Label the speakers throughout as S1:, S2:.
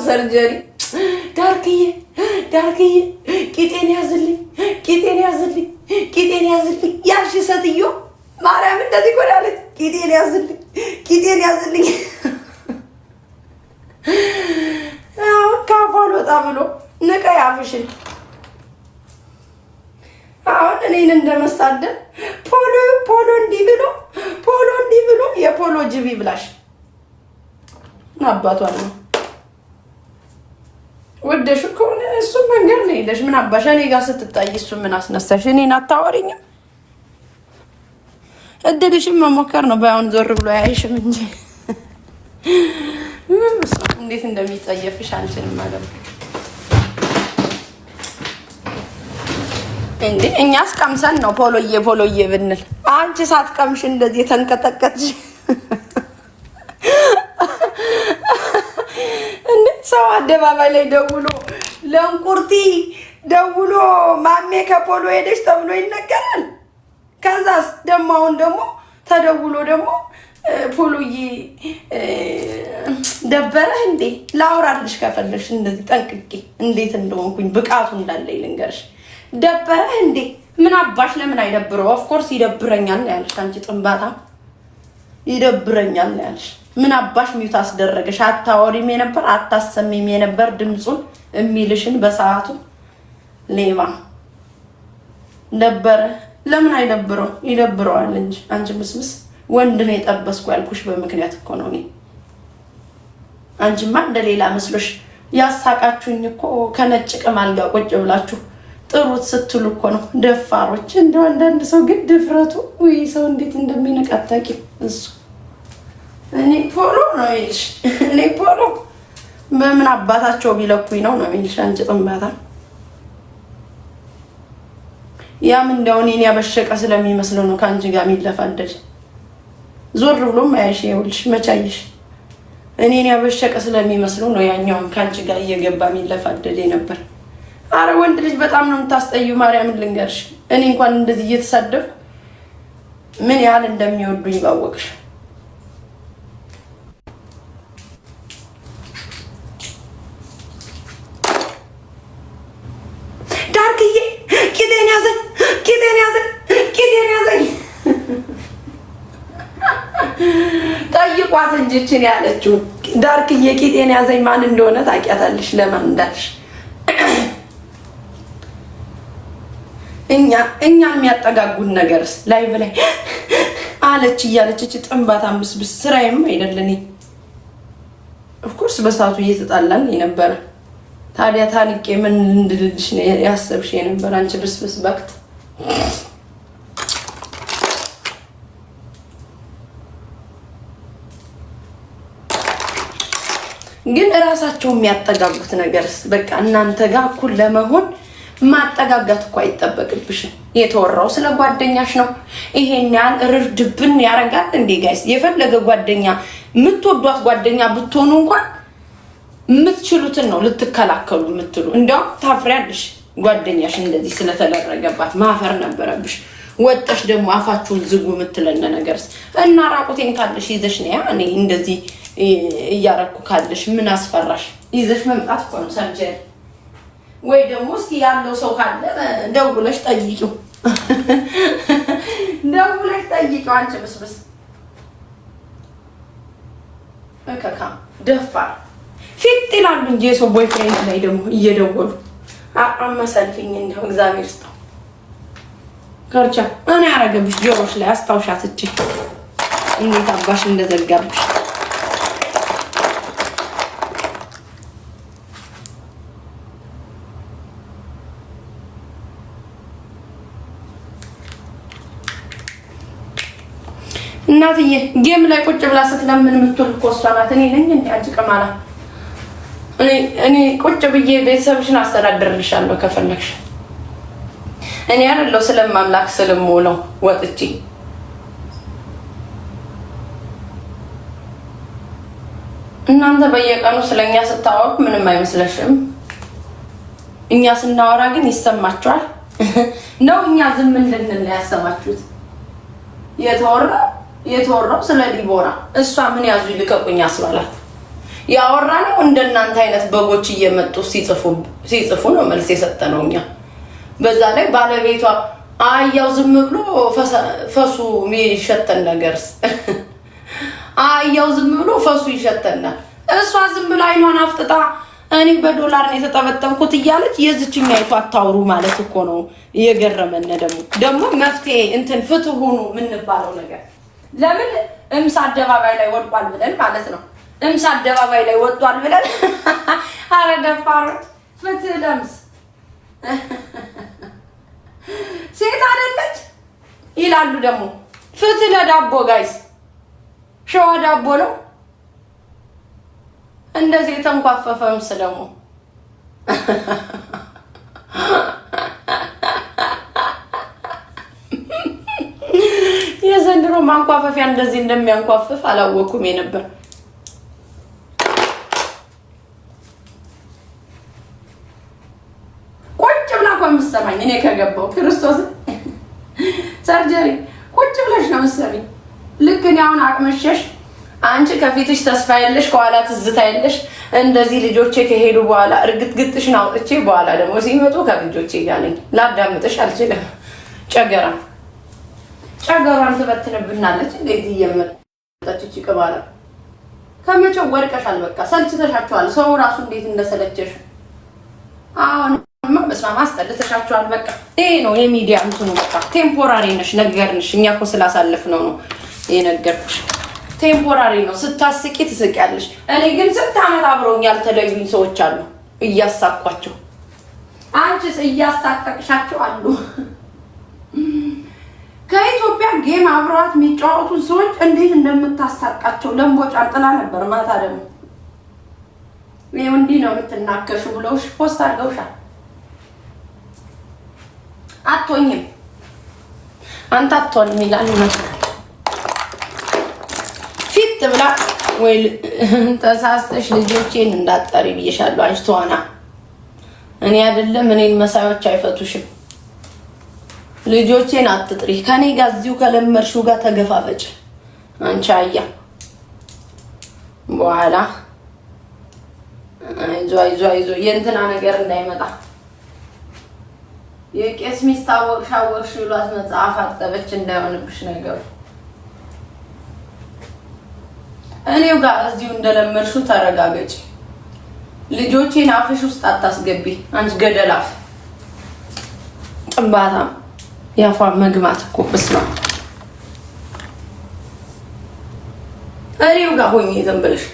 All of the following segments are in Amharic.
S1: ሰርጀሪ ዳርክዬ ቂጤን ያዝልኝ ያልሽ ሴትዮ ማርያም እንደዚህ ቆዳለች። ቂጤን ያዝልኝ አሁን ካፋል ወጣ ብሎ ንቀ ያፍሽን አሁን እኔን እንደመሳደብ ፖሎ እንዲህ ብሎ የፖሎ ጅቢ ብላሽ አባቷ ነው ወደሽ ከሆነ እሱ መንገድ ነው ሄደሽ ምን አባሽ እኔ ጋር ስትጣይ እሱ ምን አስነሳሽ? እኔን አታወሪኝም? እድልሽም መሞከር ነው። ባይሆን ዞር ብሎ ያይሽም እንጂ እንዴት እንደሚጸየፍሽ አንቺንም ማለት እንዴ እኛስ ቀምሰን ነው ፖሎዬ ብንል አንቺ ሳትቀምሽ እንደዚህ የተንቀጠቀጥሽ ሰው አደባባይ ላይ ደውሎ ለእንቁርቲ ደውሎ ማሜ ከፖሎ ሄደሽ ተብሎ ይነገራል። ከዛስ ደግሞ አሁን ደግሞ ተደውሎ ደግሞ ፖሎዬ ደበረህ እንዴ ላውራልሽ ከፈለሽ እንደዚህ ጠንቅቄ እንዴት እንደሆንኩኝ ብቃቱ እንዳለኝ ልንገርሽ። ደበረህ እንዴ ምን አባሽ ለምን አይደብረው? ኦፍ ኮርስ ይደብረኛል ነው ያልሽ አንቺ ጥንባታ ይደብረኛል ነው ያልሽ። ምን አባሽ ሚውት አስደረገሽ? አታወሪም የነበር አታሰሚም የነበር ድምጹን የሚልሽን በሰዓቱ ሌባ ደበረ። ለምን አይደብረው? ይደብረዋል እንጂ አንቺ ምስምስ ወንድ ነው የጠበስኩ ያልኩሽ በምክንያት እኮ ነው። አንቺማ እንደሌላ መስሎሽ ያሳቃችሁኝ እኮ ከነጭ ቅማል ጋር ቁጭ ብላችሁ ጥሩት ስትሉ እኮ ነው ደፋሮች። እንደው አንዳንድ ሰው ግን ድፍረቱ ወይ ሰው እንዴት እንደሚነቃታቂ እሱ እኔ ፖሎ ነው ይልሽ። እኔ ፖሎ በምን አባታቸው ቢለኩኝ ነው ይልሽ አንቺ ጥንባታ። ያም እንደው እኔን ያበሸቀ ስለሚመስለው ነው ከአንቺ ጋር የሚለፋደድ። ዞር ብሎም አያሽ ይኸውልሽ መቻይሽ እኔን ያበሸቀ ስለሚመስለው ነው ያኛውን ከአንቺ ጋር እየገባ የሚለፋደድ ነበር። አረ ወንድ ልጅ በጣም ነው የምታስጠዩ። ማርያምን ልንገርሽ እኔ እንኳን እንደዚህ እየተሳደብኩ ምን ያህል እንደሚወዱኝ ባወቅሽ። ዳርክዬ ቂጤን ያዘኝ ጠይቋት እንጂ እችን ያለችው ዳርክዬ ቂጤን ያዘኝ ማን እንደሆነ ታውቂያታለሽ? ለማን እንዳልሽ እኛ የሚያጠጋጉን ነገርስ ላይ በላይ አለች እያለች እቺ ጥንባት አምስብስ ስራዬም አይደለኝ። ኦፍ ኮርስ በሰዓቱ እየተጣላን የነበረ ታዲያ ታንቄ ምን እንድልልሽ ነው ያሰብሽ የነበረ አንቺ ብስብስ ባክት። ግን እራሳቸው የሚያጠጋጉት ነገርስ በቃ እናንተ ጋር እኩል ለመሆን ማጠጋጋት እኮ አይጠበቅብሽም። የተወራው ስለ ጓደኛሽ ነው። ይሄን ያህል ርድብን ያረጋል እንዴ ጋይስ? የፈለገ ጓደኛ የምትወዷት ጓደኛ ብትሆኑ እንኳን የምትችሉትን ነው ልትከላከሉ የምትሉ። እንዲያውም ታፍሪያለሽ ጓደኛሽ እንደዚህ ስለተደረገባት ማፈር ነበረብሽ። ወጣሽ ደግሞ አፋችሁን ዝጉ የምትለነ ነገርስ እና ራቁቴን ካለሽ ይዘሽ ነው ያኔ እንደዚህ እያረኩ ካለሽ ምን አስፈራሽ? ይዘሽ መምጣት እኮ ነው ሰርጀሪ። ወይ ደግሞ እስኪ ያለው ሰው ካለ ደውለሽ ጠይቂው አንቺ ብስብስ እከካ ደፋር ፊት ይላሉ እንጂ የሰው ቦይፍሬንድ ላይ ደግሞ እየደወሉ አመሰልኝ እንደው እግዚአብሔር ይስጠው ከርቻ እኔ ያረገብሽ ጆሮሽ ላይ አስታውሻት እቺ እንዴት አባሽ እንደዘጋብሽ። እናትዬ ጌም ላይ ቁጭ ብላ ስትለምን የምትውል እኮ እሷ ናት። እኔ ነኝ እንዴ አንቺ ቀማላ? እኔ ቁጭ ብዬ ቤተሰብሽን አስተዳድርልሻለሁ ከፈለግሽ። እኔ አይደለሁ ስለማምላክ ስለምውለው ወጥቼ እናንተ በየቀኑ ስለኛ ስታወሩ ምንም አይመስለሽም? እኛ ስናወራ ግን ይሰማችኋል ነው? እኛ ዝም እንድንል ያሰማችሁት? የተወራው ስለ ዲቦራ እሷ ምን ያዙ ይልቀቁኝ አስባላት። ያወራ ነው። እንደናንተ አይነት በጎች እየመጡ ሲጽፉ ነው መልስ የሰጠነው እኛ። በዛ ላይ ባለቤቷ አያው ዝም ብሎ ፈሱ የሚሸተን ነገርስ አያው ዝም ብሎ ፈሱ ይሸተናል። እሷ ዝም ብላ አይኗን አፍጥጣ እኔ በዶላር ነው የተጠበጠብኩት እያለች የዝችኛይቱ አታውሩ ማለት እኮ ነው እየገረመን። ደግሞ መፍትሄ እንትን ፍትህ ሁኑ የምንባለው ነገር ለምን እምስ አደባባይ ላይ ወድቋል ብለን ማለት ነው። እምስ አደባባይ ላይ ወጥቷል ብለን አረ ደፋሮች ፍትህ ለምስ ሴት አይደለች ይላሉ። ደግሞ ፍትህ ለዳቦ ጋይስ ሸዋ ዳቦ ነው እንደዚህ የተንኳፈፈ ምስ ደግሞ የዘንድሮ ማንኳፈፊያ እንደዚህ እንደሚያንኳፍፍ አላወኩም ነበር። ቁጭ ብላ እኮ የምትሰማኝ እኔ ከገባው ክርስቶስ ሰርጀሪ ቁጭ ብለሽ ነው የምትሰሚኝ። ልክ እኔ አሁን አቅመሸሽ አንቺ ከፊትሽ ተስፋ የለሽ ከኋላ ትዝታ የለሽ። እንደዚህ ልጆቼ ከሄዱ በኋላ እርግጥግጥሽን አውጥቼ በኋላ ደግሞ ሲመጡ ከልጆቼ ጋር ነኝ። ላዳምጥሽ አልችልም። ጨገሯን ትበትንብናለች። እንዴት እየመጣች እቺ ቅባላ ከመቼው ወድቀሻል። በቃ ሰልችተሻቸዋል። ሰው ራሱ እንዴት እንደሰለቸሽ አሁንማ በስማማ አስጠልተሻቸዋል። በቃ ይሄ ነው የሚዲያ እንትኑ። በቃ ቴምፖራሪ ነሽ ነገርንሽ። እኛ እኮ ስላሳለፍነው ነው የነገርኩሽ። ቴምፖራሪ ነው። ስታስቂ ትስቂያለሽ። እኔ ግን ስንት ዓመት አብረውኝ ያልተለዩኝ ሰዎች አሉ እያሳኳቸው። አንቺስ እያሳቀቅሻቸው አሉ። ከኢትዮጵያ ጌም አብረዋት የሚጫወቱን ሰዎች እንዴት እንደምታሳቃቸው ለምቦጭ አንጥላ ነበር። ማታ ደግሞ ይኸው እንዲህ ነው የምትናከሹ ብለውሽ ፖስት አድርገውሻል። አትሆኝም አንተ አትሆንም ይላል ፊት ብላ ወይ ተሳስተሽ ልጆቼን እንዳትጠሪ ብዬሻለሁ። አንቺ ተዋና እኔ አይደለም እኔን መሳዮች አይፈቱሽም። ልጆቼን አትጥሪ። ከኔ ጋር እዚሁ ከለመድሽው ጋር ተገፋፈጭ። አንቺ አያ በኋላ አይዞ የእንትና ነገር እንዳይመጣ የቄስ ሚስት አወቅሽ ብሏት መጽሐፍ አጠበች እንዳይሆንብሽ ነገሩ። እኔው ጋር እዚሁ እንደለመድሽው ተረጋገጪ። ልጆቼን አፍሽ ውስጥ አታስገቢ። አንቺ ገደላፍ ጥባታ ያፋ መግማት እኮ በስማ እኔው ጋር ሆኜ ዝም ብለሽ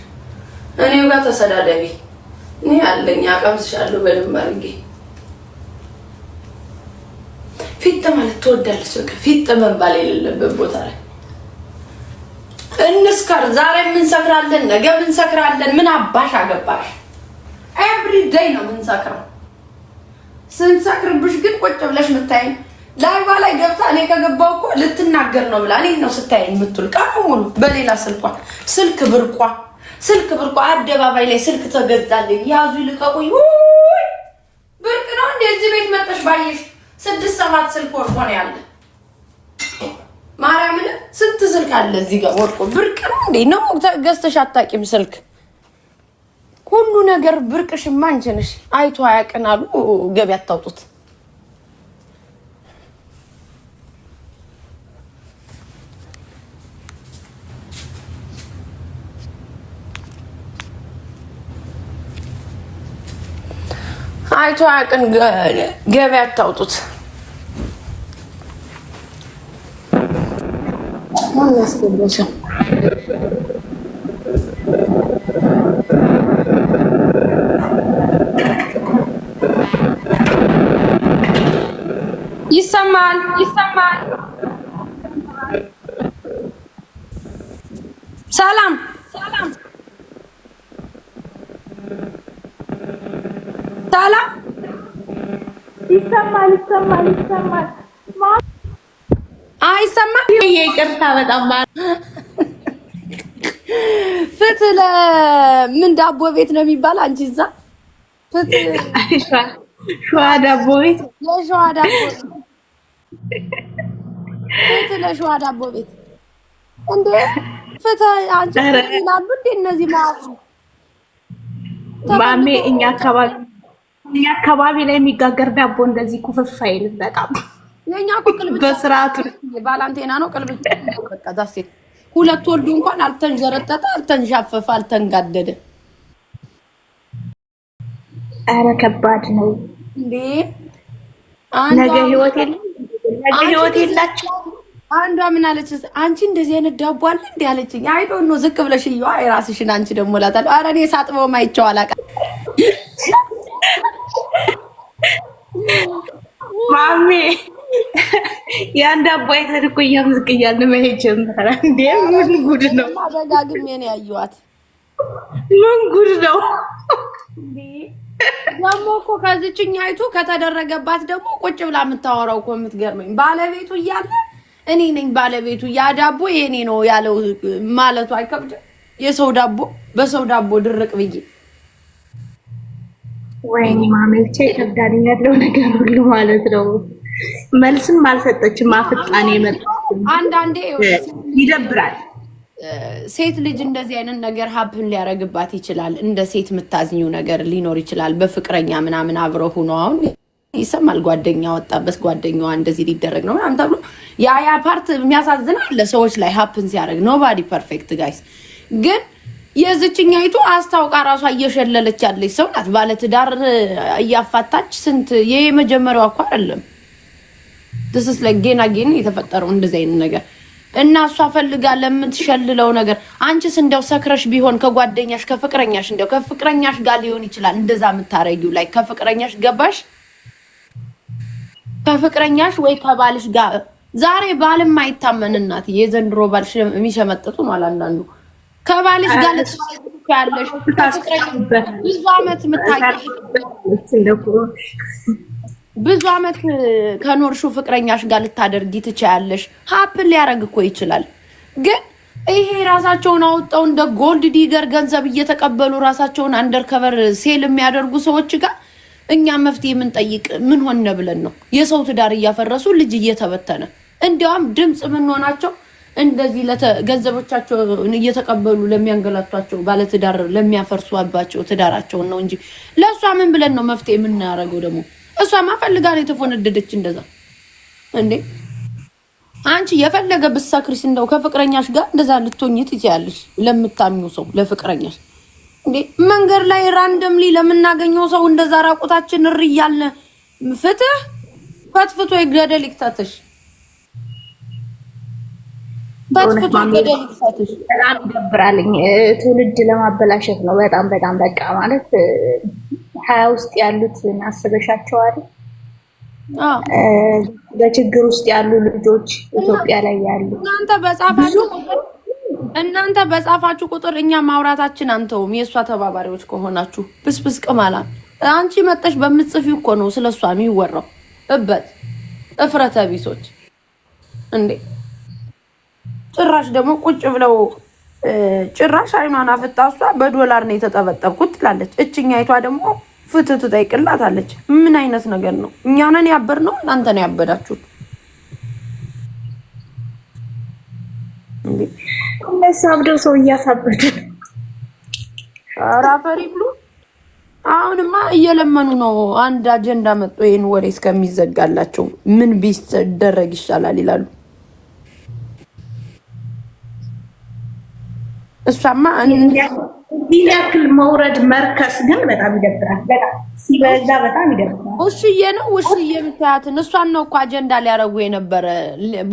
S1: እኔው ጋር ተሰዳደቢ። እኔ አለኝ አቀምስሻለሁ በደንብ አድርጌ። ፊት ማለት ትወዳለች። በቃ ፊት መባል የሌለበት ቦታ ላይ እንስከር። ዛሬ ምን ሰክራለን፣ ነገ ምን ሰክራለን። ምን አባሽ አገባሽ? ኤቭሪ ዴይ ነው ምን ሰክረው። ስንሰክርብሽ ግን ቁጭ ብለሽ ምታይኝ ላይቫ ላይ ገብታ እኔ ከገባው እኮ ልትናገር ነው ብላ እኔ ነው ስታይኝ የምትውል ቀኑ ሙሉ በሌላ ስልክ ብርቋ አደባባይ ላይ ስልክ ተገዛልኝ ያዙ ይልቀቁኝ። ብርቅ ነው እንደዚህ ቤት መጥተሽ ባየሽ 6-7 ስልክ ወርቆ ነው ያለ። ማርያምን ስንት ስልክ አለ እዚህ ጋር ወርቆ። ብርቅ ነው እንዴ? ነው ገዝተሽ አታውቂም ስልክ? ሁሉ ነገር ብርቅሽማ አንቺ ነሽ። አይቶ አያውቅናሉ ገቢ አታውጡት። አይቶ አያውቅን ገቢ አታውጡት። ማስገበሰ ይሰማል። ሰላም
S2: ይሰማል።
S1: አይሰማም።
S2: ይቅርታ በጣም
S1: ፍትህ ለምን ዳቦ ቤት ነው የሚባል? አንቺ እዛ
S2: ሸዋ ዳቦ ቤት
S1: ለሸዋ ዳቦ ፍትህ ለሸዋ ዳቦ ቤት እንዴ! ፍትህ አንቺ ይላሉ እንዴ እነዚህ ማለት
S2: ማሜ እኛ አካባቢ ላይ የሚጋገር ዳቦ እንደዚህ ኩፍፍ አይልም። በጣም
S1: የኛ እኮ ቅልብጭ
S2: በስርዓቱ
S1: ባላንቴና ነው። ቅልብጭ በቃ ዳሴት ሁለት ወልዱ እንኳን አልተንጀረጠጠ፣ አልተንሻፈፈ፣ አልተንጋደደ።
S2: ኧረ ከባድ ነው
S1: እንዴ!
S2: ነገ ህይወት የላችሁ።
S1: አንዷ ምን አለች? አንቺ እንደዚህ አይነት ዳቦ አለ እንዴ አለችኝ። አይ ዶንት ኖ ዝቅ ብለሽ ይዋ የራስሽን አንቺ ደግሞ እላታለሁ። ኧረ እኔ ሳጥበው ማይቼው አላውቅም።
S2: ማሜ ያን ዳቦ አይተን እኮ እያምዝቅ እያልን መሄድ ጀምራ። እንዴ ምን ጉድ ነው!
S1: ደጋግሜ ነው ያየኋት።
S2: ምን ጉድ ነው
S1: እንዴ! ደግሞ እኮ ከዚችኛይቱ ከተደረገባት ደግሞ ቁጭ ብላ የምታወራው እኮ የምትገርመኝ ባለቤቱ እያለ እኔ ነኝ ባለቤቱ ያ ዳቦ የኔ ነው ያለው ማለቱ አይከብድም? የሰው ዳቦ በሰው ዳቦ ድርቅ ብዬ
S2: ወይኔ ማሜ ብቻ ይከብዳል ያለው ነገር ሁሉ ማለት ነው። መልስም አልሰጠችም። አፍጣኔ መጣ።
S1: አንዳንዴ
S2: ይደብራል።
S1: ሴት ልጅ እንደዚህ አይነት ነገር ሀብን ሊያረግባት ይችላል። እንደ ሴት የምታዝኙ ነገር ሊኖር ይችላል። በፍቅረኛ ምናምን አብረው ሆኖ አሁን ይሰማል። ጓደኛ ወጣበት ጓደኛዋ እንደዚህ ሊደረግ ነው ምናምን ተብሎ ያ ፓርት የሚያሳዝን አለ ሰዎች ላይ ሀፕን ሲያደርግ። ኖባዲ ፐርፌክት ጋይስ። ግን የዝችኛይቱ አስታውቃ ራሷ እየሸለለች ያለች ሰው ናት። ባለትዳር እያፋታች ስንት የመጀመሪያው እኮ አይደለም። this is like ጌና የተፈጠረው እንደዚህ አይነት ነገር እና እሷ ፈልጋ ለምትሸልለው ነገር አንቺስ እንደው ሰክረሽ ቢሆን ከጓደኛሽ ከፍቅረኛሽ እንደው ከፍቅረኛሽ ጋር ሊሆን ይችላል እንደዛ የምታረጊው ላይ ከፍቅረኛሽ ገባሽ ከፍቅረኛሽ ወይ ከባልሽ ጋር ዛሬ ባልም አይታመን እናት የዘንድሮ ባልሽ የሚሸመጥጡ ነው አላንዳንዱ ከባልሽ ጋር ልትያለሽ ብዙ አመት ምታቂ ብዙ አመት ከኖርሹ ፍቅረኛሽ ጋር ልታደርጊ ትቻያለሽ ሀፕን ሊያረግ እኮ ይችላል ግን ይሄ ራሳቸውን አውጣው እንደ ጎልድ ዲገር ገንዘብ እየተቀበሉ ራሳቸውን አንደርከቨር ሴል የሚያደርጉ ሰዎች ጋር እኛ መፍትሄ ምን ጠይቅ ምን ሆነ ብለን ነው የሰው ትዳር እያፈረሱ ልጅ እየተበተነ እንዲያውም ድምጽ ምን ሆናቸው እንደዚህ ለገንዘቦቻቸው እየተቀበሉ ለሚያንገላቷቸው ባለ ትዳር ለሚያፈርሱ አባቸው ትዳራቸው ነው እንጂ ለሷ ምን ብለን ነው መፍትሄ ምን እናረጋው ደግሞ እሷ ማፈልጋ ነው የተፎነደደች እንደዛ እንዴ አንቺ የፈለገ ብትሳክሪስ እንደው ከፍቅረኛሽ ጋር እንደዛ ልትሆኚ ትችያለሽ ለምታምኙ ሰው ለፍቅረኛሽ እንዴ መንገር ላይ ራንደምሊ ለምናገኘው ሰው እንደዛ ራቁታችን እርያለ ፍትህ ፈትፍቶ ይገደል ይክታተሽ ፈትፍቶ ይገደል ይክታተሽ
S2: በጣም ይደብራልኝ ትውልድ ለማበላሸት ነው በጣም በቃ ማለት ሀያ ውስጥ ያሉት አስበሻቸዋል በችግር ውስጥ ያሉ ልጆች ኢትዮጵያ ላይ ያሉ
S1: እናንተ በጻፋችሁ ቁጥር እኛ ማውራታችን አንተውም የሷ ተባባሪዎች ከሆናችሁ ብስብስ ቅማላ አንቺ መጥተሽ በምትጽፊው እኮ ነው ስለሷ የሚወራው እበት እፍረተ ቢሶች እንዴ ጭራሽ ደግሞ ቁጭ ብለው ጭራሽ አይኗን አፍጣሷ በዶላር ነው የተጠበጠብኩት ትላለች እችኛይቷ ደግሞ ፍትህ ትጠይቅላታለች ምን አይነት ነገር ነው እኛ ነን ያበርነው እናንተ ነው ያበዳችሁት እንዴ
S2: እነሱ አብደው ሰው እያሳበዱ
S1: አራፈሪ ብሉ አሁንማ እየለመኑ ነው አንድ አጀንዳ መጥቶ ይሄን ወሬ እስከሚዘጋላቸው ምን ቢደረግ ይሻላል ይላሉ እሷማ
S2: እዚህ ያክል መውረድ መርከስ ግን በጣም ይደብራል በጣም ሲበዛ በጣም ይደብራል
S1: ውሽዬ ነው ውሽዬ ምታያትን እሷን ነው እኮ አጀንዳ ሊያረጉ የነበረ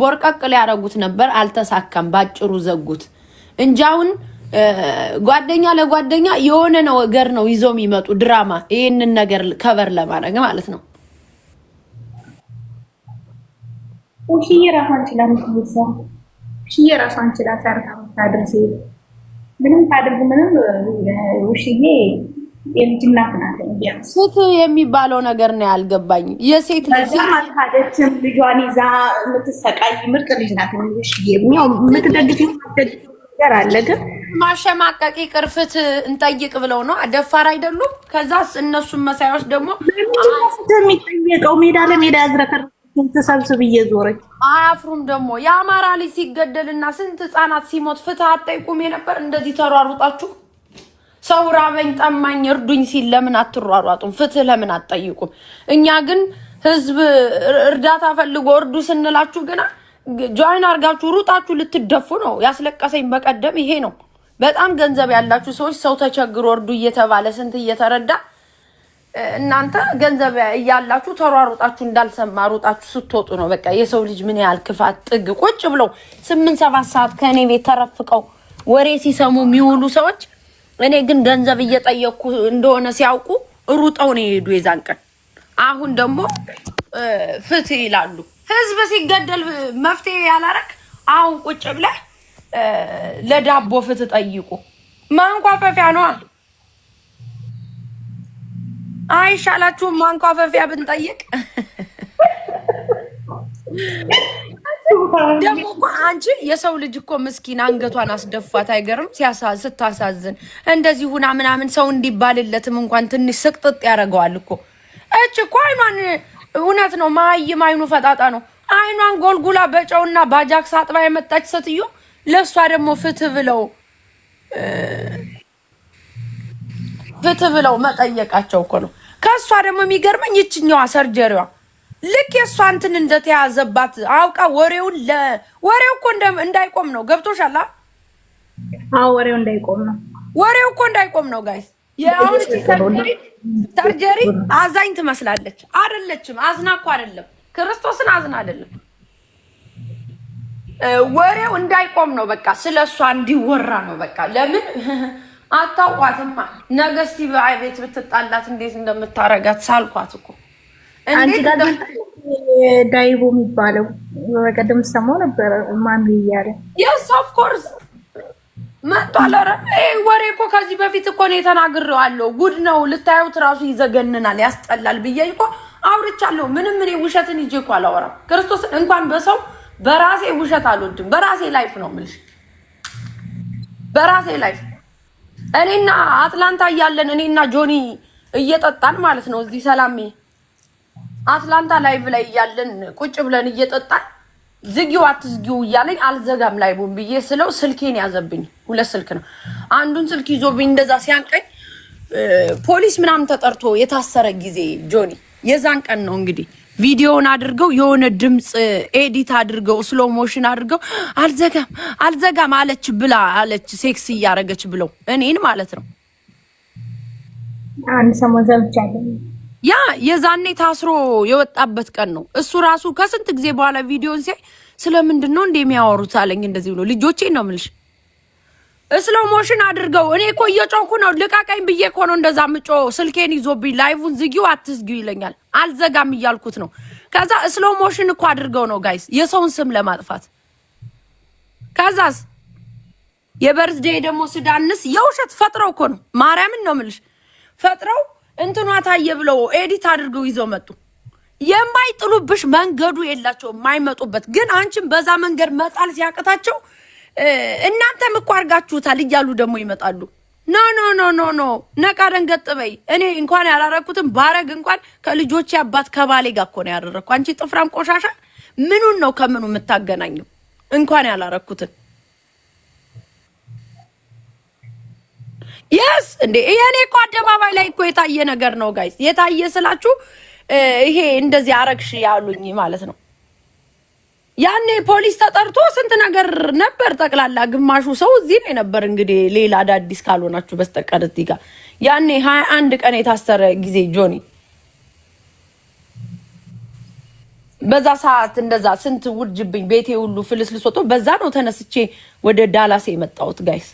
S1: ቦርቀቅ ሊያረጉት ነበር አልተሳካም ባጭሩ ዘጉት እንጃውን ጓደኛ ለጓደኛ የሆነ ነገር ነው ይዘው የሚመጡ ድራማ ይሄንን ነገር ከቨር ለማድረግ ማለት ነው
S2: ውሽዬ ራሷን ችላ ምትወሳ ውሽዬ ራሷን ችላ ሰርታ ታድርስ ምንም ታድርግ ምንም ውሽዬ የልጅናት ናት እንዴስ
S1: ፍትህ የሚባለው ነገር ነው ያልገባኝ የሴት ልጅ
S2: አልካደችም ልጇን ይዛ የምትሰቃይ ምርጥ ልጅ ናት ውሽዬ ነው የምትደግፊው ነገር አለ ግን
S1: ማሸማቀቂ ቅርፍት እንጠይቅ ብለው ነው አደፋር አይደሉም ከዛስ እነሱም መሳያዎች ደግሞ
S2: የሚጠየቀው ሜዳ ለሜዳ ያዝረከረ ተሰብስብ እየዞረች
S1: አፍሩም ደግሞ የአማራ ልጅ ሲገደልና ስንት ህፃናት ሲሞት ፍትህ አጠይቁም የነበር እንደዚህ ተሯሩጣችሁ ሰው ራበኝ ጠማኝ እርዱኝ ሲል ለምን አትሯሯጡም? ፍትህ ለምን አትጠይቁም? እኛ ግን ህዝብ እርዳታ ፈልጎ እርዱ ስንላችሁ ግና ጆይን አርጋችሁ ሩጣችሁ ልትደፉ ነው። ያስለቀሰኝ በቀደም ይሄ ነው። በጣም ገንዘብ ያላችሁ ሰዎች ሰው ተቸግሮ እርዱ እየተባለ ስንት እየተረዳ እናንተ ገንዘብ እያላችሁ ተሯሩጣችሁ እንዳልሰማ ሩጣችሁ ስትወጡ ነው። በቃ የሰው ልጅ ምን ያህል ክፋት ጥግ ቁጭ ብለው 8-7 ሰዓት ከኔ ቤት ተረፍቀው ወሬ ሲሰሙ የሚውሉ ሰዎች እኔ ግን ገንዘብ እየጠየቅኩ እንደሆነ ሲያውቁ ሩጠው ነው የሄዱ የዛን ቀን። አሁን ደግሞ ፍትህ ይላሉ። ህዝብ ሲገደል መፍትሄ ያላረክ አሁን ቁጭ ብለህ ለዳቦ ፍትህ ጠይቁ። ማንኳፈፊያ ነው አይሻላችሁም? ማንኳፈፊያ ብንጠይቅ ደግሞ እኮ አንቺ የሰው ልጅ እኮ ምስኪን አንገቷን አስደፋት። አይገርም? ስታሳዝን እንደዚህ ሁና ምናምን ሰው እንዲባልለትም እንኳን ትንሽ ስቅጥጥ ያደርገዋል እኮ። እች እኮ አይኗን እውነት ነው ማይም አይኑ ፈጣጣ ነው። አይኗን ጎልጉላ በጨውና ባጃክስ አጥባ የመጣች ሴትዮ ለሷ ደግሞ ፍትህ ብለው መጠየቃቸው እኮ ነው። ከሷ ደግሞ የሚገርመኝ ይችኛዋ ሰርጀሪዋ ልክ የሷ እንትን እንደተያዘባት አውቃ ወሬው እኮ እንዳይቆም ነው። ገብቶሻል?
S2: አዎ ወሬው እንዳይቆም ነው።
S1: ወሬው እኮ እንዳይቆም ነው ጋይስ። የአሁን ሰርጀሪ አዛኝ ትመስላለች። አይደለችም። አዝና እኮ አይደለም። ክርስቶስን አዝና አይደለም። ወሬው እንዳይቆም ነው። በቃ ስለሷ እንዲወራ ነው። በቃ ለምን አታውቋትማ? ነገ እስቲ በቤት ብትጣላት እንዴት እንደምታረጋት ሳልኳት እኮ።
S2: አንቺ ጋር ዳይቦ የሚባለው በቀደም ሰማው ነበር ማን ይያለ
S1: yes of course መጣለ። ወሬ እኮ ከዚህ በፊት እኮ ነው ተናግሬዋለሁ። ጉድ ነው ልታዩት ራሱ ይዘገንናል፣ ያስጠላል ብዬ እኮ አውርቻለሁ። ምንም እኔ ውሸትን ይዤ እኮ አላወራም። ክርስቶስን እንኳን በሰው በራሴ ውሸት አልወድም። በራሴ ላይፍ ነው የምልሽ፣ በራሴ ላይፍ። እኔና አትላንታ እያለን እኔና ጆኒ እየጠጣን ማለት ነው እዚህ ሰላሜ አትላንታ ላይቭ ላይ እያለን ቁጭ ብለን እየጠጣን ዝጊው አትዝጊው እያለኝ አልዘጋም ላይቡን ብዬ ስለው ስልኬን ያዘብኝ። 2 ስልክ ነው። አንዱን ስልክ ይዞብኝ እንደዛ ሲያንቀኝ ፖሊስ ምናምን ተጠርቶ የታሰረ ጊዜ ጆኒ የዛን ቀን ነው እንግዲህ ቪዲዮውን አድርገው የሆነ ድምጽ ኤዲት አድርገው ስሎ ሞሽን አድርገው አልዘጋም አለች ሴክስ እያረገች ብለው እኔን ማለት ነው።
S2: አንድ ሰሞን ዘብቻለሁ።
S1: ያ የዛኔ ታስሮ የወጣበት ቀን ነው። እሱ ራሱ ከስንት ጊዜ በኋላ ቪዲዮን ሲያይ ስለምንድን ነው እንደሚያወሩት አለኝ። እንደዚህ ብሎ ልጆቼን ነው የምልሽ ስሎ ሞሽን አድርገው እኔ እኮ እየጮኩ ነው ልቃቀኝ ብዬ እኮ ነው እንደዛ ምጮ ስልኬን ይዞብኝ ላይቭን ዝጊው አትዝጊው ይለኛል። አልዘጋም እያልኩት ነው። ከዛ ስሎ ሞሽን እኮ አድርገው ነው ጋይስ የሰውን ስም ለማጥፋት። ከዛስ የበርዝዴ ደግሞ ስዳንስ የውሸት ፈጥረው እኮ ነው። ማርያምን ነው የምልሽ ፈጥረው እንትኗ ታየ ብለው ኤዲት አድርገው ይዘው መጡ። የማይጥሉብሽ መንገዱ የላቸው የማይመጡበት ግን አንቺም በዛ መንገድ መጣል ሲያቅታቸው እናንተም እኮ አርጋችሁታል እያሉ ደግሞ ይመጣሉ። ኖ ነቃ ደንገጥ በይ። እኔ እንኳን ያላረኩትም ባረግ እንኳን ከልጆቼ አባት ከባሌ ጋር እኮ ነው ያደረኩ። አንቺ ጥፍራም ቆሻሻ ምኑን ነው ከምኑ የምታገናኘው? እንኳን ያላረኩትን yes እንዴ የኔ እኮ አደባባይ ላይ እኮ የታየ ነገር ነው ጋይስ። የታየ ስላችሁ ይሄ እንደዚህ አረግሽ ያሉኝ ማለት ነው። ያኔ ፖሊስ ተጠርቶ ስንት ነገር ነበር። ጠቅላላ ግማሹ ሰው እዚህ ነው ነበር። እንግዲህ ሌላ አዳዲስ ካልሆናችሁ በስተቀር እዚህ ጋር ያኔ 21 ቀን የታሰረ ጊዜ ጆኒ በዛ ሰዓት እንደዛ ስንት ውርጅብኝ ቤቴ ሁሉ ፍልስልስ ወጥቶ በዛ ነው ተነስቼ ወደ ዳላስ የመጣሁት ጋይስ።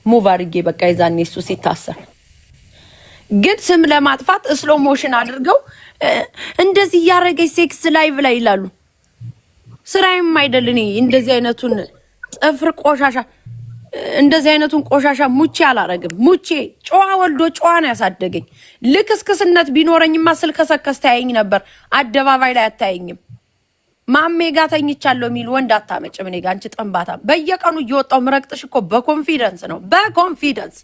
S1: ሙቭ አድርጌ በቃ ይዛኔ እሱ ሲታሰር ግን ስም ለማጥፋት ስሎ ሞሽን አድርገው እንደዚህ ያረገች ሴክስ ላይቭ ላይ ይላሉ። ስራዬም አይደል እኔ እንደዚህ አይነቱን ጥፍር ቆሻሻ እንደዚህ አይነቱን ቆሻሻ ሙቼ አላረግም። ሙቼ ጨዋ ወልዶ ጨዋ ነው ያሳደገኝ። ልክስክስነት ቢኖረኝማ ስልከሰከስ ታየኝ ነበር። አደባባይ ላይ አታየኝም። ማሜ ጋር ተኝቻለሁ የሚል ወንድ አታመጭም። እኔ ጋር አንቺ ጠንባታ በየቀኑ እየወጣው ምረቅጥሽ እኮ በኮንፊደንስ ነው በኮንፊደንስ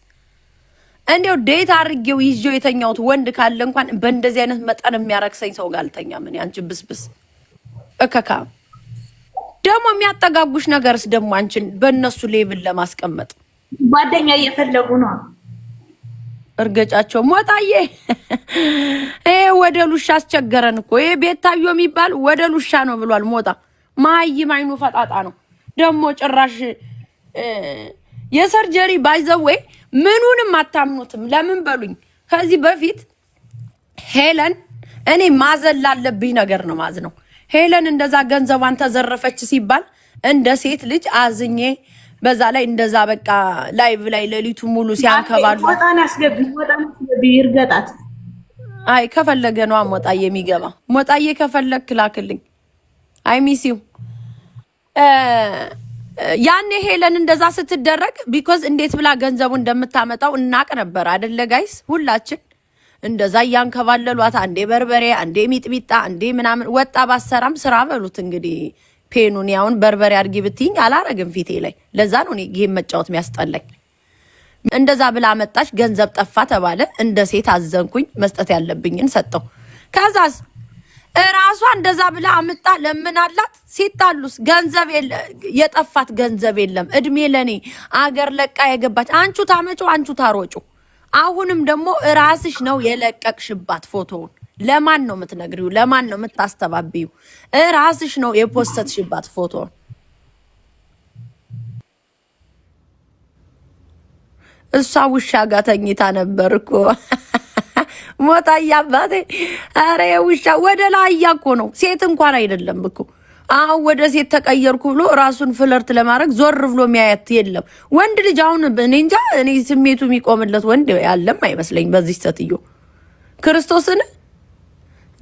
S1: እንዴው ዴት አድርጌው ይዤው የተኛውት ወንድ ካለ እንኳን በእንደዚህ አይነት መጠን የሚያረክሰኝ ሰው ጋር አልተኛም። እኔ አንቺ ብስብስ እከካ ደግሞ የሚያጠጋጉሽ ነገርስ ደግሞ አንቺን በእነሱ ሌቭል ለማስቀመጥ
S2: ጓደኛ እየፈለጉ ነው።
S1: እርገጫቸው ሞጣዬ ወደ ሉሻ አስቸገረን እኮ ቤታዮ የሚባል ወደ ሉሻ ነው ብሏል ሞጣ ማይም አይኑ ፈጣጣ ነው ደግሞ ጭራሽ የሰርጀሪ ባይዘዌ ምኑንም አታምኑትም ለምን በሉኝ ከዚህ በፊት ሄለን እኔ ማዘል ላለብኝ ነገር ነው ማዝነው ሄለን እንደዛ ገንዘቧን ተዘረፈች ሲባል እንደ ሴት ልጅ አዝኜ በዛ ላይ እንደዛ በቃ ላይቭ ላይ ሌሊቱ ሙሉ ሲያንከባሉ
S3: ወጣን አስገቢ ይርገጣት
S1: አይ ከፈለገ ነው ሞጣዬ የሚገባ ሞጣዬ ከፈለክ ላክልኝ አይ ሚሲው ያኔ ሄለን እንደዛ ስትደረግ ቢኮዝ እንዴት ብላ ገንዘቡ እንደምታመጣው እናቅ ነበር አይደለ ጋይስ ሁላችን እንደዛ ያንከባለሏት አንዴ በርበሬ አንዴ ሚጥሚጣ አንዴ ምናምን ወጣ ባሰራም ስራ በሉት እንግዲህ ፔኑን ያውን በርበሬ አድርጊ ብትይኝ አላረግም ፊቴ ላይ ለዛ ነው እኔ ጌም መጫወት የሚያስጠላኝ እንደዛ ብላ መጣች ገንዘብ ጠፋ ተባለ እንደ ሴት አዘንኩኝ መስጠት ያለብኝን ሰጠው ከዛስ ራሷ እንደዛ ብላ አምጣ ለምናላት ሲጣሉስ ገንዘብ የጠፋት ገንዘብ የለም እድሜ ለኔ አገር ለቃ የገባች አንቹ ታመጩ አንቹ ታሮጩ አሁንም ደግሞ ራስሽ ነው የለቀቅሽባት ፎቶውን ለማን ነው የምትነግሪው ለማን ነው የምታስተባብዩ ራስሽ ነው የፖስተሽባት ፎቶውን እሷ ውሻ ጋር ተኝታ ነበር እኮ ሞጣዬ አባቴ አረ ውሻ ወደ ላይ እኮ ነው ሴት እንኳን አይደለም እኮ አሁን ወደ ሴት ተቀየርኩ ብሎ ራሱን ፍለርት ለማድረግ ዞር ብሎ የሚያያት የለም ወንድ ልጅ አሁን እኔ እንጃ እኔ ስሜቱ የሚቆምለት ወንድ ያለም አይመስለኝ በዚህ ሴትዮ ክርስቶስን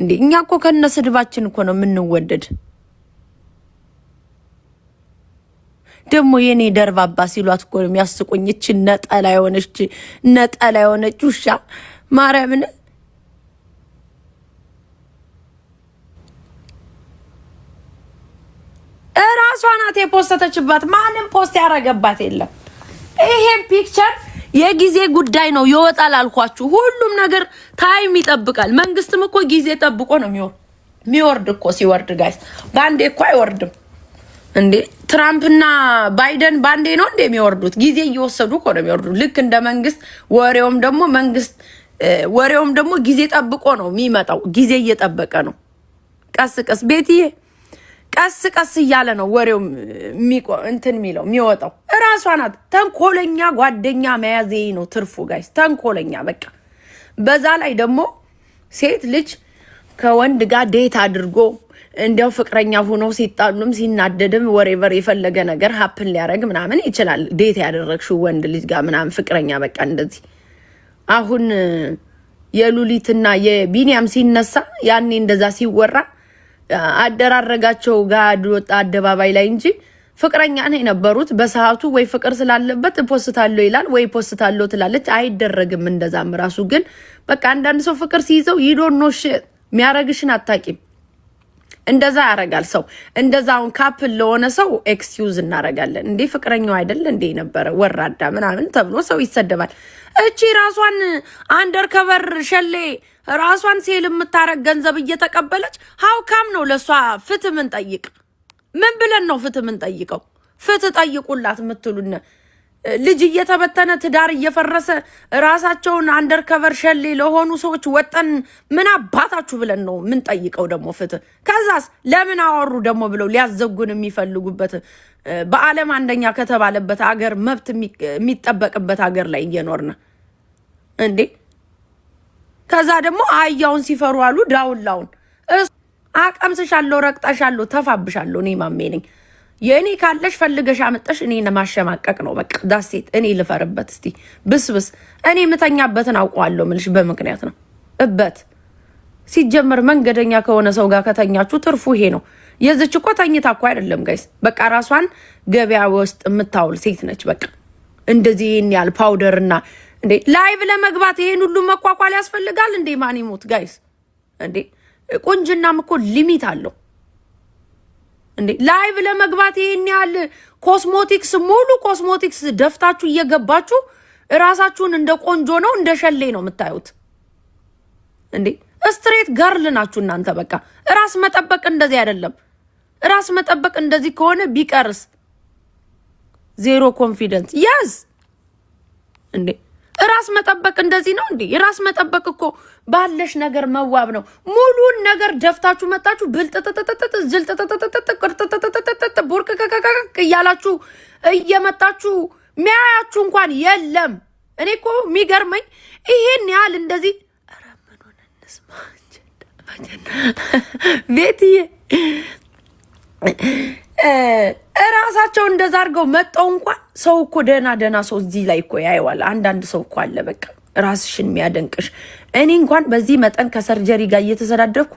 S1: እንዴ እኛ እኮ ከነስድባችን እኮ ነው የምንወደድ ደግሞ የኔ ደርባባ ሲሏት እኮ የሚያስቁኝ እቺ ነጠላ የሆነች ውሻ ማርያምን ራሷ ናት የፖስተችባት ማንም ፖስት ያረጋባት የለም ይሄን ፒክቸር የጊዜ ጉዳይ ነው ይወጣል አልኳችሁ ሁሉም ነገር ታይም ይጠብቃል መንግስትም እኮ ጊዜ ጠብቆ ነው የሚወርድ እኮ ሲወርድ ጋይስ ባንዴ እኮ አይወርድም እንዴ ትራምፕና ባይደን ባንዴ ነው እንደሚወርዱት ጊዜ እየወሰዱ እኮ ነው የሚወርዱት ልክ እንደ መንግስት ወሬውም ደግሞ ጊዜ ጠብቆ ነው የሚመጣው ጊዜ እየጠበቀ ነው ቀስ ቤትዬ ቀስ እያለ ነው ወሬው እንትን ሚለው የሚወጣው ራሷ ናት ተንኮለኛ ጓደኛ መያዝ ነው ትርፉ ጋይስ ተንኮለኛ በቃ በዛ ላይ ደግሞ ሴት ልጅ ከወንድ ጋር ዴት አድርጎ እንዲያው ፍቅረኛ ሆኖ ሲጣሉም ሲናደድም ወሬቨር የፈለገ ነገር ሀፕን ሊያረግ ምናምን ይችላል ዴት ያደረግሽው ወንድ ልጅ ጋር ምናምን ፍቅረኛ በቃ እንደዚህ አሁን የሉሊትና የቢኒያም ሲነሳ ያኔ እንደዛ ሲወራ አደራረጋቸው ጋር ወጣ አደባባይ ላይ እንጂ ፍቅረኛ ነው የነበሩት በሰዓቱ ወይ ፍቅር ስላለበት ፖስታለው ይላል ወይ ፖስታለው ትላለች አይደረግም እንደዛም ራሱ ግን በቃ አንዳንድ ሰው ፍቅር ሲይዘው ይዶኖሽ የሚያረግሽን አታቂም እንደዛ ያረጋል ሰው እንደዛውን ካፕል ለሆነ ሰው ኤክስኪውዝ እናረጋለን እንዴ ፍቅረኛው አይደል እንዴ ነበር ወራዳ ምናምን ተብሎ ሰው ይሰደባል እቺ ራሷን አንደርከቨር ሸሌ ራሷን ሴል የምታረግ ገንዘብ እየተቀበለች ሃው ካም ነው ለሷ ፍትህ ምን ጠይቅ ምን ብለን ነው ፍትህ ምን ጠይቀው ፍትህ ጠይቁላት ምትሉነ ልጅ እየተበተነ ትዳር እየፈረሰ ራሳቸውን አንደርከቨር ሸሌ ለሆኑ ሰዎች ወጠን ምን አባታችሁ ብለን ነው ምን ጠይቀው ደግሞ ፍትህ ከዛስ ለምን አወሩ ደግሞ ብለው ሊያዘጉን የሚፈልጉበት በአለም አንደኛ ከተባለበት ሀገር መብት የሚጠበቅበት ሀገር ላይ እየኖርነ እንዴ ከዛ ደግሞ አያውን ሲፈሩ አሉ ዳውላውን አቀምስሻለሁ ረቅጣሻለሁ ተፋብሻለሁ እኔ ማሜ ነኝ የኔ ካለሽ ፈልገሽ አመጣሽ እኔ ለማሸማቀቅ ነው በቃ ዳሴት እኔ ልፈርበት እስቲ ብስብስ እኔ ምተኛበትን አውቀዋለሁ ምልሽ በምክንያት ነው እበት ሲጀመር መንገደኛ ከሆነ ሰው ጋር ከተኛችሁ ትርፉ ይሄ ነው የዝች እኮ ተኝታ እኮ አይደለም ጋይስ በቃ ራሷን ገበያ ውስጥ የምታውል ሴት ነች በቃ እንደዚህ ያል ፓውደርና እንዴ ላይቭ ለመግባት ይሄን ሁሉ መቋቋል ያስፈልጋል እንዴ ማን ይሞት ጋይስ እንዴ ቁንጅናም እኮ ሊሚት አለው እንዴ ላይቭ ለመግባት ይሄን ያል ኮስሞቲክስ ሙሉ ኮስሞቲክስ ደፍታችሁ እየገባችሁ ራሳችሁን እንደ ቆንጆ ነው እንደ ሸሌ ነው የምታዩት እንዴ ስትሬት ገርል ናችሁ እናንተ በቃ ራስ መጠበቅ እንደዚህ አይደለም ራስ መጠበቅ እንደዚህ ከሆነ ቢቀርስ ዜሮ ኮንፊደንስ ያዝ እንዴ ራስ መጠበቅ እንደዚህ ነው እንዴ? ራስ መጠበቅ እኮ ባለሽ ነገር መዋብ ነው። ሙሉን ነገር ደፍታችሁ መጣችሁ ብልጥጥጥጥጥ ዝልጥጥጥጥጥ ቅርጥጥጥጥ ቦርቅቀቀቀ እያላችሁ እየመጣችሁ ሚያያችሁ እንኳን የለም። እኔ እኮ የሚገርመኝ ይሄን ያህል እንደዚህ አራመኑን እንስማ ቤትዬ እራሳቸው እንደዛ አድርገው መጣው እንኳን ሰው እኮ ደና ሰው እዚህ ላይ እኮ ያየዋል። አንዳንድ ሰው እኮ አለ በቃ ራስሽን የሚያደንቅሽ። እኔ እንኳን በዚህ መጠን ከሰርጀሪ ጋር እየተሰዳደርኩ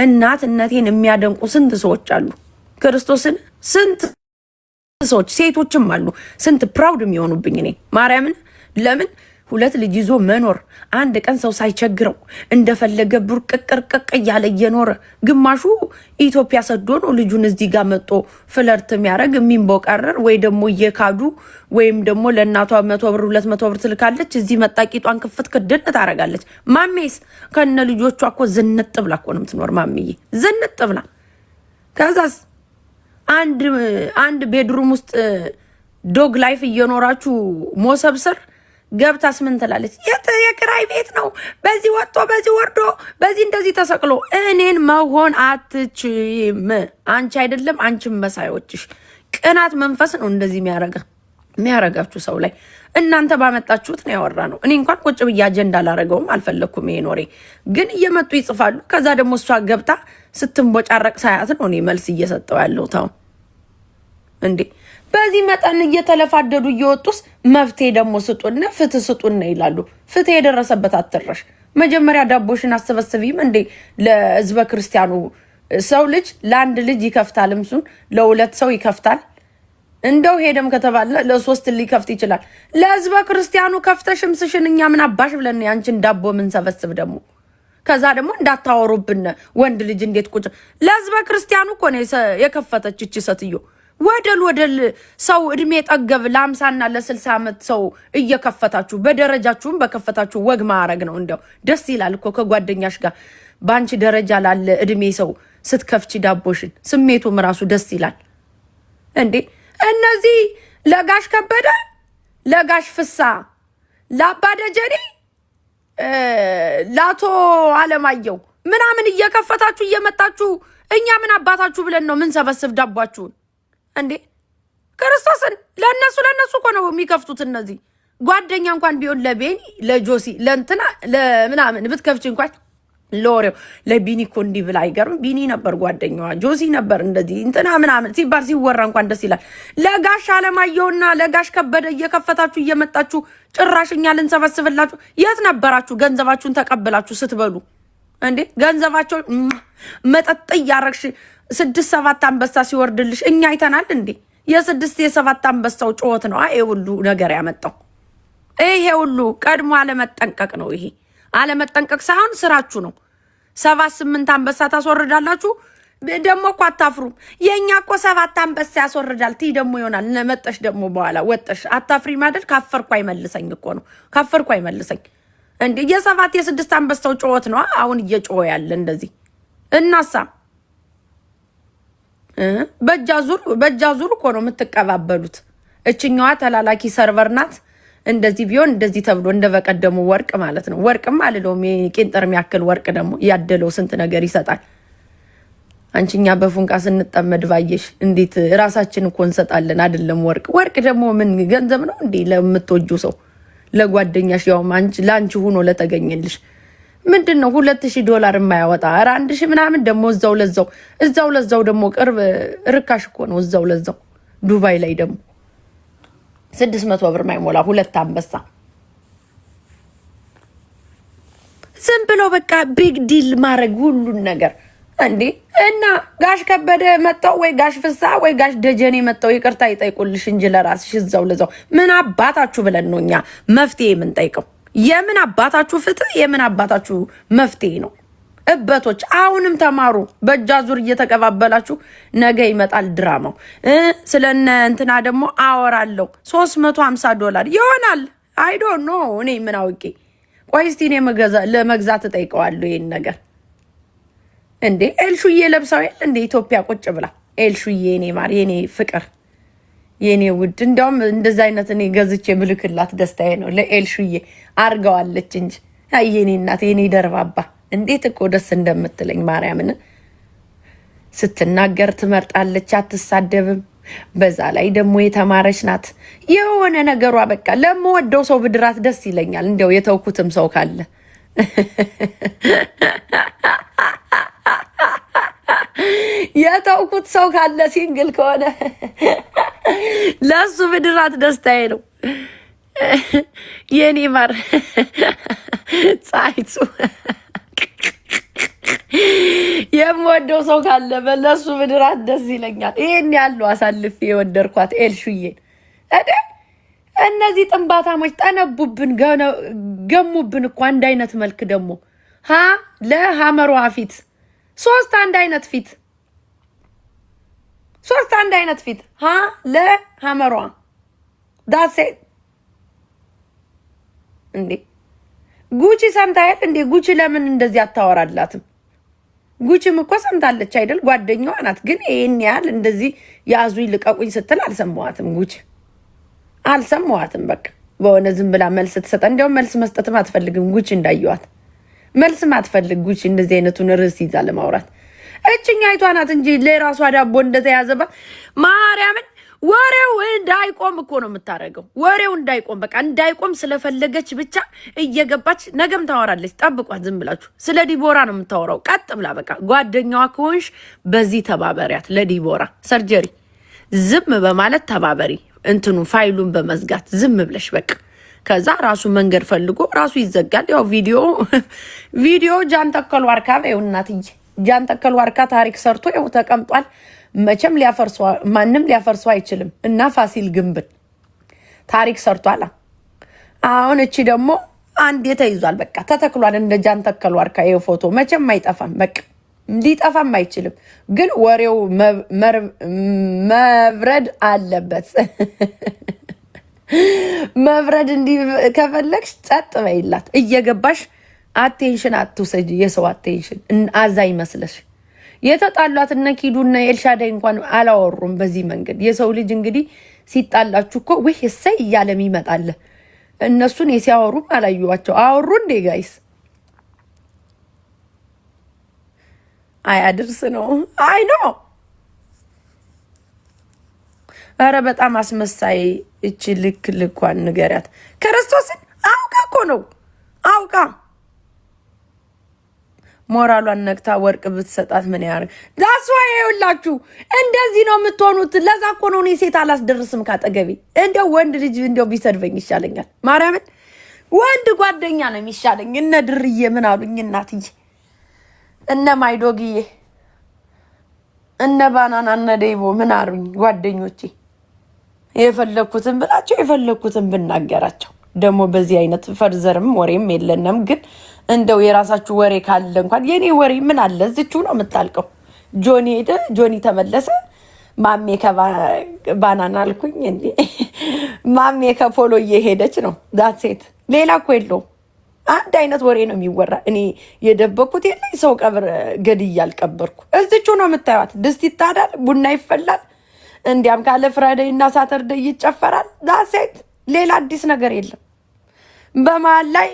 S1: እናትነቴን የሚያደንቁ ስንት ሰዎች አሉ። ክርስቶስን ስንት ሰዎች ሴቶችም አሉ ስንት ፕራውድ የሚሆኑብኝ እኔ ማርያምን። ለምን 2 ልጅ ይዞ መኖር አንድ ቀን ሰው ሳይቸግረው እንደፈለገ ቡርቅቅርቅቅ እያለ እየኖረ ግማሹ ኢትዮጵያ ሰዶ ነው ልጁን እዚህ ጋር መጦ ፍለርት የሚያደርግ የሚንቦቀረር ወይ ደግሞ እየካዱ ወይም ደግሞ ለእናቷ 100 ብር 200 ብር ትልካለች። እዚህ መጣቂጧን ክፍት ክድን ታረጋለች። ማሜስ ከነ ልጆቿ እኮ ዝንጥ ብላ እኮ ነው የምትኖር። ማሚዬ ዝንጥ ብላ ከዛስ አንድ ቤድሩም ውስጥ ዶግ ላይፍ እየኖራችሁ ሞሰብ ስር ገብታስ ምን ትላለች? የክራይ ቤት ነው፣ በዚህ ወጥቶ በዚህ ወርዶ በዚህ እንደዚህ ተሰቅሎ። እኔን መሆን አትችይም። አንቺ አይደለም አንቺም መሳዮችሽ። ቅናት መንፈስ ነው እንደዚህ የሚያረጋችሁ ሰው ላይ። እናንተ ባመጣችሁት ነው ያወራ ነው። እኔ እንኳን ቁጭ ብዬ አጀንዳ አላረገውም፣ አልፈለኩም ይሄ ኖሬ። ግን እየመጡ ይጽፋሉ። ከዛ ደግሞ እሷ ገብታ ስትንቦጫረቅ ሳያት ነው እኔ መልስ እየሰጠው ያለው። ታው እንዴ በዚህ መጠን እየተለፋደዱ እየወጡስ መፍትሄ ደግሞ ስጡና ፍትህ ስጡና ይላሉ። ፍትህ የደረሰበት አትረሽ። መጀመሪያ ዳቦሽን አሰበስቢም እንዴ ለህዝበ ክርስቲያኑ። ሰው ልጅ ለአንድ ልጅ ይከፍታል፣ እምሱን ለ2 ሰው ይከፍታል። እንደው ሄደም ከተባለ ለ3 ሊከፍት ይችላል። ለህዝበ ክርስቲያኑ ከፍተሽ ምስሽን እኛ ምን አባሽ ብለን ያንቺን ዳቦ ምን ሰበስብ ደግሞ። ከዛ ደግሞ እንዳታወሩብን ወንድ ልጅ እንዴት ቁጭ ለህዝበ ክርስቲያኑ እኮ ነው የከፈተች እቺ ሴትዮ። ወደል ሰው እድሜ ጠገብ ለ50 እና ለ60 ዓመት ሰው እየከፈታችሁ በደረጃችሁም በከፈታችሁ ወግ ማዕረግ ነው። እንደው ደስ ይላል እኮ ከጓደኛሽ ጋር ባንቺ ደረጃ ላለ እድሜ ሰው ስትከፍቺ ዳቦሽን ስሜቱም ራሱ ደስ ይላል እንዴ። እነዚህ ለጋሽ ከበደ፣ ለጋሽ ፍሳ፣ ለአባደጀኔ፣ ለአቶ አለማየሁ ምናምን እየከፈታችሁ እየመጣችሁ እኛ ምን አባታችሁ ብለን ነው ምን ሰበስብ ዳቧችሁን እንዴ? ክርስቶስን ለነሱ እኮ ነው የሚከፍቱት። እነዚህ ጓደኛ እንኳን ቢሆን ለቤኒ ለጆሲ ለእንትና ለምናምን ብትከፍች እንኳን ለወሬው ለቢኒ እኮ እንዲህ ብላ አይገርም። ቢኒ ነበር ጓደኛዋ፣ ጆሲ ነበር እንደዚህ እንትና ምናምን ሲባል ሲወራ እንኳን ደስ ይላል። ለጋሽ አለማየሁና ለጋሽ ከበደ እየከፈታችሁ እየመጣችሁ ጭራሽኛ ልንሰበስብላችሁ። የት ነበራችሁ? ገንዘባችሁን ተቀብላችሁ ስትበሉ እንዴ? ገንዘባቸው መጠጥ እያረግሽ 6-7 አንበሳ ሲወርድልሽ እኛ አይተናል እንዴ? የ6-7 አንበሳው ጩኸት ነው ይሄ ሁሉ ነገር ያመጣው። ይሄ ሁሉ ቀድሞ አለመጠንቀቅ ነው። ይሄ አለመጠንቀቅ ሳይሆን ስራችሁ ነው። 7-8 አንበሳ ታስወርዳላችሁ። ደግሞ እኮ አታፍሩም። የኛ እኮ 7 አንበሳ ያስወርዳል። ቲ ደግሞ ይሆናል ነመጠሽ ደግሞ በኋላ ወጠሽ አታፍሪ ማደል። ካፈርኩ አይመልሰኝ እኮ ነው። ካፈርኩ አይመልሰኝ እንዴ? የ7-6 አንበሳው ጩኸት ነው አሁን እየጮኸ ያለ እንደዚህ እናሳ በእጃዙር እኮ ነው የምትቀባበሉት። እችኛዋ ተላላኪ ሰርቨር ናት። እንደዚህ ቢሆን እንደዚህ ተብሎ እንደበቀደሙ ወርቅ ማለት ነው። ወርቅም አልለውም ቄንጠር የሚያክል ወርቅ ደግሞ ያደለው ስንት ነገር ይሰጣል። አንቺኛ በፉንቃ ስንጠመድ ባየሽ እንዴት ራሳችን እኮ እንሰጣለን አይደለም? ወርቅ ደግሞ ምን ገንዘብ ነው እንዴ? ለምትወጁ ሰው ለጓደኛሽ ያው ለአንቺ ሆኖ ለተገኘልሽ ምንድን ነው $2000 የማያወጣ? ኧረ 1000 ምናምን ደግሞ እዛው ለዛው ደግሞ ቅርብ ርካሽ እኮ ነው። እዛው ለዛው ዱባይ ላይ ደግሞ 600 ብር ማይሞላ 2 አንበሳ ዝም ብሎ በቃ ቢግ ዲል ማድረግ ሁሉን ነገር እንዴ። እና ጋሽ ከበደ መጣው ወይ ጋሽ ፍሳ ወይ ጋሽ ደጀኔ መጣው ይቅርታ ይጠይቁልሽ እንጂ ለራስሽ እዛው ለዛው ምን አባታችሁ ብለን ነው እኛ መፍትሄ የምንጠይቀው? የምን አባታችሁ ፍትህ የምን አባታችሁ መፍትሄ ነው? እበቶች አሁንም ተማሩ። በእጃዙር እየተቀባበላችሁ ነገ ይመጣል ድራማው። ስለነ እንትና ደግሞ አወራለሁ $350 ይሆናል። አይ ዶንት ኖ እኔ ምን አውቄ። ቆይ እስቲ እኔ ለመግዛት እጠይቀዋለሁ ይሄን ነገር እንዴ። ኤልሹዬ ለብሰው የለ እንዴ ኢትዮጵያ ቁጭ ብላ ኤልሹዬ እኔ ማር የኔ ፍቅር የኔ ውድ እንደውም እንደዛ አይነት እኔ ገዝቼ ብልክላት ደስታዬ ነው። ለኤልሹዬ አርገዋለች እንጂ የኔ እናት የኔ ደርባባ እንዴት እኮ ደስ እንደምትለኝ ማርያምን። ስትናገር ትመርጣለች፣ አትሳደብም። በዛ ላይ ደግሞ የተማረች ናት። የሆነ ነገሯ በቃ ለምወደው ሰው ብድራት ደስ ይለኛል። እንዲያው የተውኩትም ሰው ካለ የተውኩት ሰው ካለ ሲንግል ከሆነ ለሱ ብድራት ደስታዬ ነው። የኔ ማር ፀሐይቱ የምወደው ሰው ካለ በለሱ ብድራት ደስ ይለኛል። ይሄን ያለው አሳልፌ የወደድኳት ኤልሹዬን እነዚህ ጥንባታሞች ጠነቡብን፣ ገሙብን እኮ አንድ አይነት መልክ ደግሞ ለሐመሯ ፊት ሶስት አንድ አይነት ፊት ለሐመሯ ዳሴ እንዴ ጉቺ ሰምታየት እንዴ? ጉቺ ለምን እንደዚህ አታወራላትም? ጉቺም እኮ ሰምታለች አይደል? ጓደኛዋ ናት። ግን ይሄን ያህል እንደዚህ ያዙኝ ልቀቁኝ ስትል አልሰማዋትም። ጉቺ አልሰማዋትም። በቃ በሆነ ዝም ብላ መልስ ትሰጠ። እንዲያውም መልስ መስጠትም አትፈልግም ጉቺ። እንዳየዋት መልስም አትፈልግ ጉቺ። እንደዚህ አይነቱን ርዕስ ይዛ ለማውራት እችኛ አይቷ ናት እንጂ ለራሷ ዳቦ እንደተያዘባት ማርያምን። ወሬው እንዳይቆም እኮ ነው የምታደርገው። ወሬው እንዳይቆም በቃ እንዳይቆም ስለፈለገች ብቻ እየገባች ነገም ታወራለች። ጠብቋት ዝም ብላችሁ። ስለ ዲቦራ ነው የምታወራው ቀጥ ብላ። በቃ ጓደኛዋ ከሆንሽ በዚህ ተባበሪያት። ለዲቦራ ሰርጀሪ ዝም በማለት ተባበሪ። እንትኑ ፋይሉን በመዝጋት ዝም ብለሽ በቃ። ከዛ ራሱ መንገድ ፈልጎ ራሱ ይዘጋል። ያው ቪዲዮ ጃንተከል ዋርካ ነው እናትዬ። ጃንተከል ዋርካ ታሪክ ሰርቶ ያው ተቀምጧል። መቼም ማንም ሊያፈርሰው አይችልም። እና ፋሲል ግንብን ታሪክ ሰርቷል። አሁን እቺ ደግሞ አንዴ ተይዟል። በቃ ተተክሏል። እንደ ጃንተከል ዋርካ ይሄ ፎቶ መቼም አይጠፋም። በቃ ሊጠፋም አይችልም። ግን ወሬው መብረድ አለበት። መብረድ እንዲህ ከፈለግሽ ጸጥ በይላት። እየገባሽ አቴንሽን አትውሰጂ። የሰው አቴንሽን አዛኝ መስለሽ የተጣሏት እነ ኪዱ እና ኤልሻዳይ እንኳን አላወሩም በዚህ መንገድ። የሰው ልጅ እንግዲህ ሲጣላችሁ እኮ ውህ እሰይ እያለም ይመጣል። እነሱን ሲያወሩም አላዩዋቸው። አወሩ እንዴ ጋይስ? አያድርስ ነው። አይ ነው። ኧረ በጣም አስመሳይ እቺ ልኳን ንገሪያት። ክርስቶስን አውቃ እኮ ነው አውቃ ሞራሏን ነክታ ወርቅ ብትሰጣት ምን ያርግ? ዳስ ወይ ይውላችሁ እንደዚህ ነው የምትሆኑት። ለዛ እኮ ነው እኔ ሴት አላስደርስም ካጠገቤ። እንደው ወንድ ልጅ እንደው ቢሰድበኝ ይሻለኛል። ማርያምን ወንድ ጓደኛ ነው የሚሻለኝ። እነ ድርዬ ምን አሉኝ እናትዬ፣ እነ ማይዶግዬ፣ እነ ባናና፣ እነ ዴቦ ምን አሉኝ ጓደኞቼ። የፈለኩትን ብላቸው የፈለኩትን ብናገራቸው። ደግሞ በዚህ አይነት ፈርዘርም ወሬም የለንም። ግን እንደው የራሳችሁ ወሬ ካለ እንኳን የኔ ወሬ ምን አለ እዚቹ ነው የምታልቀው። ጆኒ ሄደ፣ ጆኒ ተመለሰ። ማሜ ከባናና አልኩኝ እንዴ ማሜ ከፖሎ እየሄደች ነው። ዳት ሴት ሌላ እኮ የለውም። አንድ አይነት ወሬ ነው የሚወራ። እኔ የደበኩት የለኝ። ሰው ቀብር ገድዬ አልቀበርኩ። እዚቹ ነው የምታዩት። ድስት ይታዳል፣ ቡና ይፈላል። እንዲያም ካለ ፍራይዴይ እና ሳተርዴይ ይጨፈራል። ዳት ሴት ሌላ አዲስ ነገር የለም። በመሀል ላይ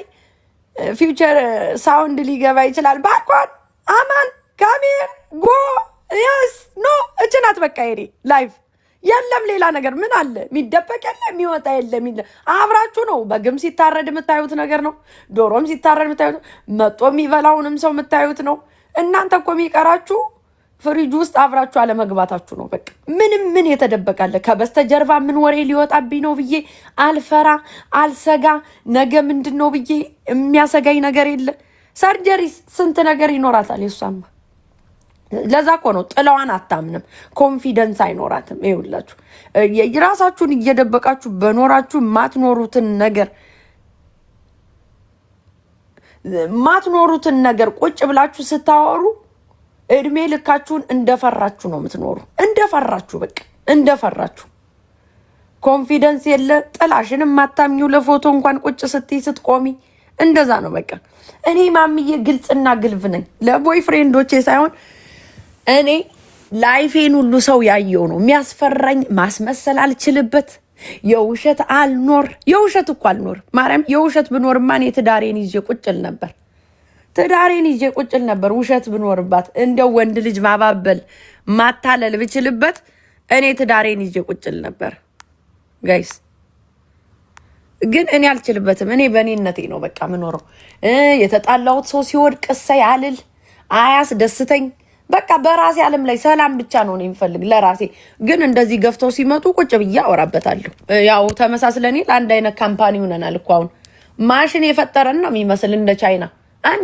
S1: ፊውቸር ሳውንድ ሊገባ ይችላል። ባርኮን አማን ካሜር ጎ ያስ ኖ እችናት በቃ ሄሪ ላይፍ የለም። ሌላ ነገር ምን አለ? የሚደበቅ የለ፣ የሚወጣ የለ። አብራችሁ ነው። በግም ሲታረድ የምታዩት ነገር ነው። ዶሮም ሲታረድ የምታዩት ነው። መጦ የሚበላውንም ሰው የምታዩት ነው። እናንተ እኮ የሚቀራችሁ ፍሪጅ ውስጥ አብራችሁ አለመግባታችሁ ነው። በቃ ምን የተደበቃለ? ከበስተጀርባ ምን ወሬ ሊወጣብኝ ነው ብዬ አልፈራ አልሰጋ። ነገ ምንድን ነው ብዬ የሚያሰጋኝ ነገር የለ። ሰርጀሪ ስንት ነገር ይኖራታል የሷማ። ለዛ እኮ ነው ጥላዋን አታምንም። ኮንፊደንስ አይኖራትም። ይኸውላችሁ ራሳችሁን እየደበቃችሁ በኖራችሁ ማትኖሩትን ነገር ቁጭ ብላችሁ ስታወሩ እድሜ ልካችሁን እንደፈራችሁ ነው የምትኖሩ። እንደፈራችሁ በቃ እንደፈራችሁ። ኮንፊደንስ የለ። ጥላሽን ማታምኙ ለፎቶ እንኳን ቁጭ ስትይ ስትቆሚ እንደዛ ነው በቃ። እኔ ማምዬ ግልጽና ግልፍ ነኝ ለቦይ ፍሬንዶቼ ሳይሆን እኔ ላይፌን ሁሉ ሰው ያየው ነው የሚያስፈራኝ። ማስመሰል አልችልበት። የውሸት አልኖር የውሸት እኮ አልኖር ማርያም የውሸት ብኖርማ እኔ ትዳሬን ይዤ ቁጭል ነበር። ትዳሬን ይዤ ቁጭል ነበር። ውሸት ብኖርባት እንደው ወንድ ልጅ ማባበል ማታለል ብችልበት እኔ ትዳሬን ይዤ ቁጭል ነበር። ጋይስ ግን እኔ አልችልበትም። እኔ በእኔነቴ ነው በቃ ምኖረው። የተጣላሁት ሰው ሲወድቅ እሰይ አልል፣ አያስደስተኝ። በቃ በራሴ ዓለም ላይ ሰላም ብቻ ነው የሚፈልግ ለራሴ። ግን እንደዚህ ገፍተው ሲመጡ ቁጭ ብዬ አወራበታለሁ። ያው ተመሳስለኔ ለአንድ አይነት ካምፓኒ ሆነናል እኮ አሁን። ማሽን የፈጠረን ነው የሚመስል እንደ ቻይና